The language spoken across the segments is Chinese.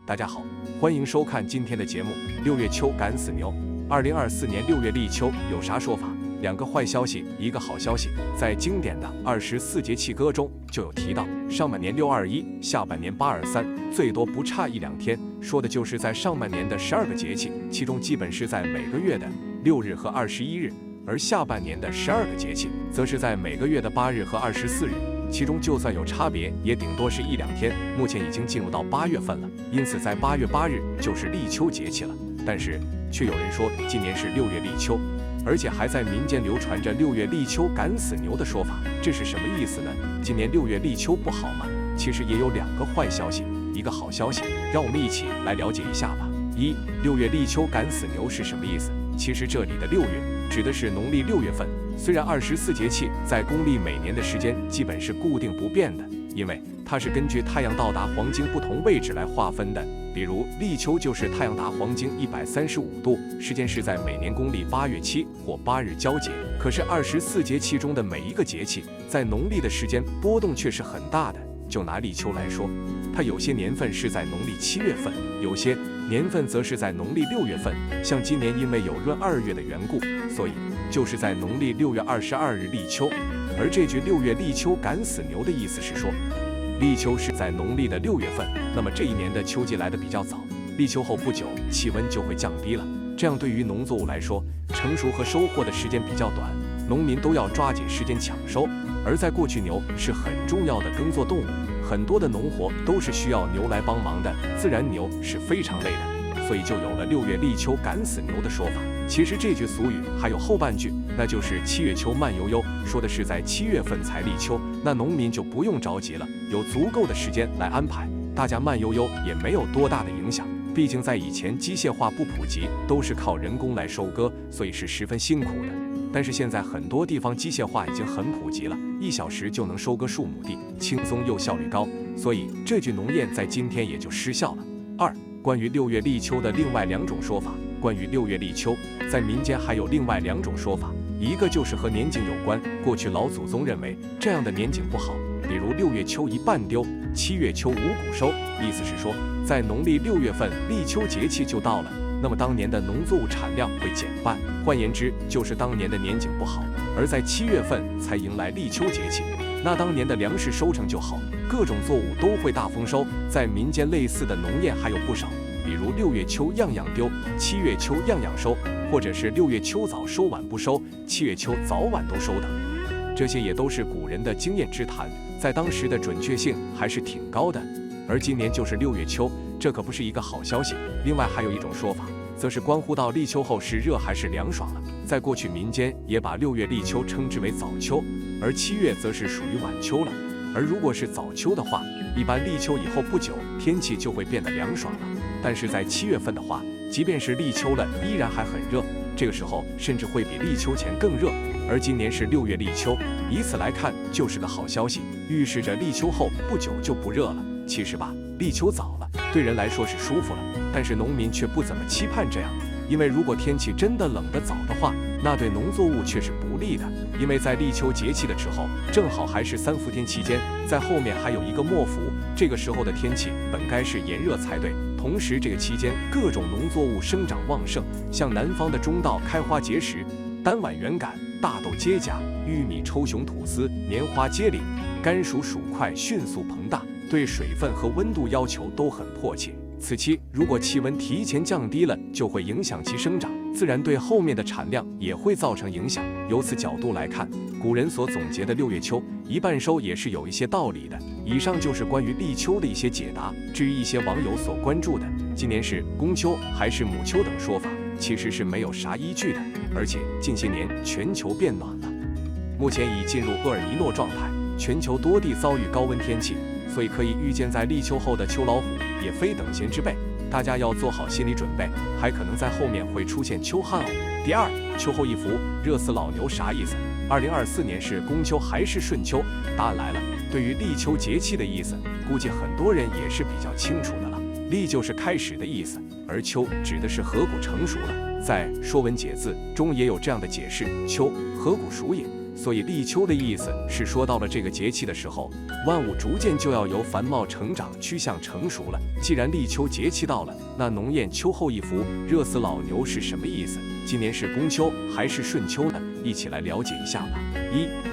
大家好，欢迎收看今天的节目。六月秋赶死牛。2024年6月立秋有啥说法？两个坏消息，一个好消息。在经典的24节气歌中就有提到，上半年621，下半年823，最多不差1-2天。说的就是在上半年的12个节气，其中基本是在每个月的6日和21日，而下半年的12个节气，则是在每个月的8日和24日。其中就算有差别，也顶多是1-2天。目前已经进入到8月份了，因此在8月8日就是立秋节气了。但是却有人说今年是6月立秋，而且还在民间流传着6月立秋赶死牛的说法，这是什么意思呢？今年6月立秋不好吗？其实也有2个坏消息，一个好消息，让我们一起来了解一下吧。6月立秋赶死牛是什么意思？其实这里的6月指的是农历6月份。虽然24节气在公历每年的时间基本是固定不变的，因为它是根据太阳到达黄经不同位置来划分的。比如立秋就是太阳达黄经135度，时间是在每年公历8月7或8日交界。可是24节气中的每一个节气在农历的时间波动却是很大的。就拿立秋来说，它有些年份是在农历7月份，有些年份则是在农历6月份。像今年因为有闰2月的缘故，所以就是在农历6月22日立秋。而这句6月立秋赶死牛的意思是说，立秋是在农历的6月份，那么这一年的秋季来得比较早，立秋后不久气温就会降低了，这样对于农作物来说，成熟和收获的时间比较短，农民都要抓紧时间抢收。而在过去，牛是很重要的耕作动物，很多的农活都是需要牛来帮忙的，自然牛是非常累的，所以就有了6月立秋赶死牛的说法。其实这句俗语还有后半句，那就是7月秋慢悠悠，说的是在7月份才立秋，那农民就不用着急了，有足够的时间来安排，大家慢悠悠也没有多大的影响。毕竟在以前机械化不普及，都是靠人工来收割，所以是十分辛苦的。但是现在很多地方机械化已经很普及了，1小时就能收割数亩地，轻松又效率高，所以这句农谚在今天也就失效了。关于6月立秋的另外2种说法。关于6月立秋，在民间还有另外2种说法，一个就是和年景有关。过去老祖宗认为这样的年景不好，比如6月秋一半丢，7月秋五谷收，意思是说在农历6月份立秋节气就到了，那么当年的农作物产量会减半，换言之就是当年的年景不好，而在7月份才迎来立秋节气，那当年的粮食收成就好，各种作物都会大丰收。在民间类似的农谚还有不少，比如6月秋样样丢，7月秋样样收，或者是6月秋早收晚不收，7月秋早晚都收等。这些也都是古人的经验之谈，在当时的准确性还是挺高的。而今年就是6月秋，这可不是一个好消息。另外还有一种说法，则是关乎到立秋后是热还是凉爽了。在过去民间也把6月立秋称之为早秋，而7月则是属于晚秋了。而如果是早秋的话，一般立秋以后不久天气就会变得凉爽了。但是在7月份的话，即便是立秋了，依然还很热，这个时候甚至会比立秋前更热。而今年是6月立秋，以此来看就是个好消息，预示着立秋后不久就不热了。其实吧，立秋早了，对人来说是舒服了，但是农民却不怎么期盼这样，因为如果天气真的冷得早的话，那对农作物却是不利的。因为在立秋节气的时候，正好还是3伏天期间，在后面还有一个末伏，这个时候的天气本该是炎热才对。同时这个期间各种农作物生长旺盛，像南方的中稻开花结实，丹碗圆杆，大豆结荚，玉米抽雄吐丝，棉花结领，甘薯薯块迅速膨大，对水分和温度要求都很迫切。此期如果气温提前降低了，就会影响其生长，自然对后面的产量也会造成影响。由此角度来看，古人所总结的6月秋一半收也是有一些道理的。以上就是关于立秋的一些解答。至于一些网友所关注的今年是公秋还是母秋等说法，其实是没有啥依据的。而且近些年全球变暖了，目前已进入厄尔尼诺状态，全球多地遭遇高温天气，所以可以预见在立秋后的秋老虎也非等闲之辈，大家要做好心理准备，还可能在后面会出现秋旱哦。第二，秋后一伏，热死老牛啥意思？2024年是公秋还是顺秋？答案来了，对于立秋节气的意思，估计很多人也是比较清楚的了。立就是开始的意思，而秋指的是禾谷成熟了。在《说文解字》中也有这样的解释：秋，禾谷熟也。所以立秋的意思是说，到了这个节气的时候，万物逐渐就要由繁茂成长趋向成熟了。既然立秋节气到了，那农谚秋后一伏，热死老牛是什么意思？今年是公秋还是顺秋呢？一起来了解一下吧。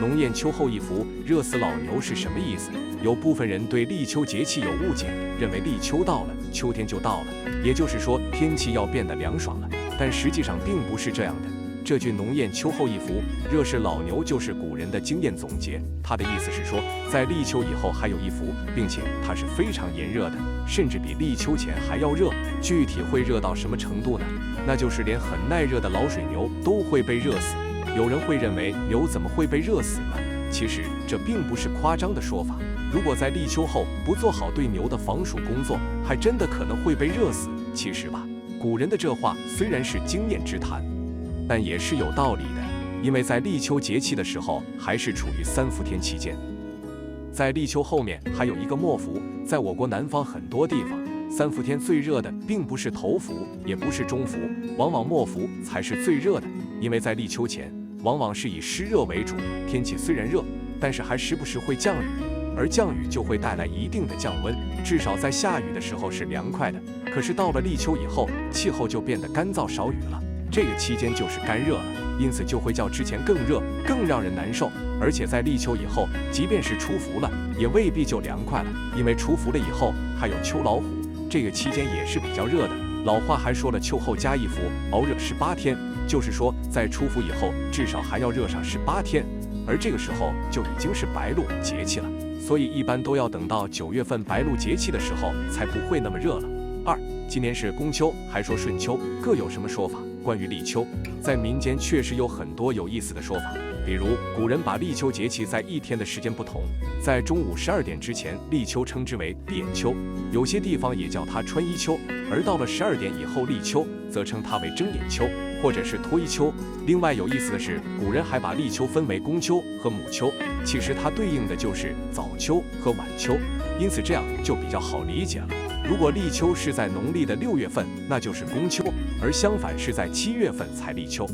农谚秋后一伏，热死老牛是什么意思？有部分人对立秋节气有误解，认为立秋到了，秋天就到了，也就是说天气要变得凉爽了。但实际上并不是这样的。这句农谚秋后一伏，热死老牛就是古人的经验总结，它的意思是说，在立秋以后还有一伏，并且它是非常炎热的，甚至比立秋前还要热。具体会热到什么程度呢？那就是连很耐热的老水牛都会被热死。有人会认为牛怎么会被热死呢？其实这并不是夸张的说法。如果在立秋后不做好对牛的防暑工作，还真的可能会被热死。其实吧，古人的这话虽然是经验之谈，但也是有道理的。因为在立秋节气的时候，还是处于三伏天期间。在立秋后面还有一个末伏，在我国南方很多地方，三伏天最热的并不是头伏，也不是中伏，往往末伏才是最热的。因为在立秋前，往往是以湿热为主，天气虽然热，但是还时不时会降雨，而降雨就会带来一定的降温，至少在下雨的时候是凉快的。可是到了立秋以后，气候就变得干燥少雨了，这个期间就是干热了，因此就会较之前更热，更让人难受。而且在立秋以后，即便是出伏了，也未必就凉快了，因为出伏了以后还有秋老虎，这个期间也是比较热的。老话还说了，秋后加一伏，熬热18天，就是说在出伏以后至少还要热上18天，而这个时候就已经是白露节气了，所以一般都要等到9月份白露节气的时候才不会那么热了。今年是公秋还说顺秋，各有什么说法？关于立秋，在民间确实有很多有意思的说法。比如古人把立秋节气在一天的时间不同，在中午12点之前，立秋称之为闭眼秋，有些地方也叫它穿衣秋，而到了12点以后立秋，则称它为睁眼秋，或者是脱衣秋。另外有意思的是，古人还把立秋分为公秋和母秋，其实它对应的就是早秋和晚秋，因此这样就比较好理解了。如果立秋是在农历的6月份，那就是公秋，而相反是在7月份才立秋，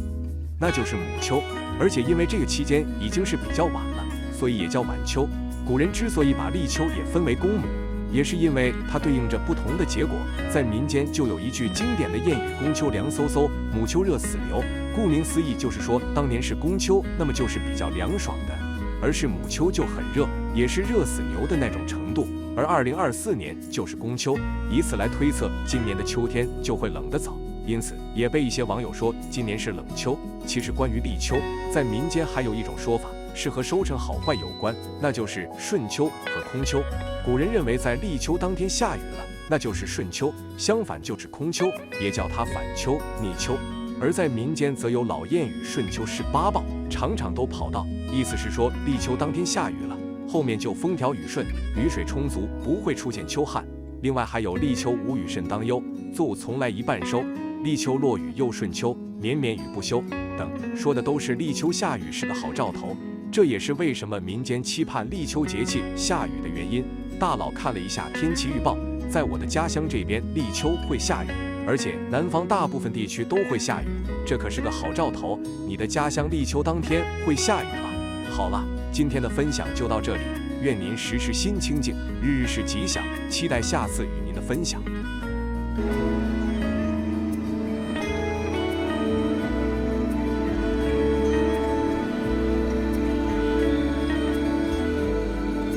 那就是母秋。而且因为这个期间已经是比较晚了，所以也叫晚秋。古人之所以把立秋也分为公母，也是因为它对应着不同的结果。在民间就有一句经典的谚语：公秋凉飕飕，母秋热死牛。顾名思义，就是说当年是公秋，那么就是比较凉爽的，而是母秋就很热，也是热死牛的那种程度。而2024年就是公秋，以此来推测今年的秋天就会冷得早，因此也被一些网友说今年是冷秋。其实关于立秋，在民间还有一种说法是和收成好坏有关，那就是顺秋和空秋。古人认为在立秋当天下雨了，那就是顺秋，相反就是空秋，也叫它反秋、逆秋。而在民间则有老谚语顺秋18报，场场都跑到，意思是说立秋当天下雨了，后面就风调雨顺，雨水充足，不会出现秋旱。另外还有立秋无雨甚当忧，作物从来一半收，立秋落雨又顺秋，绵绵雨不休等，说的都是立秋下雨是个好兆头。这也是为什么民间期盼立秋节气下雨的原因。大佬看了一下天气预报，在我的家乡这边立秋会下雨，而且南方大部分地区都会下雨，这可是个好兆头。你的家乡立秋当天会下雨吗？好了，今天的分享就到这里，愿您时时心清静，日日是吉祥，期待下次与您的分享。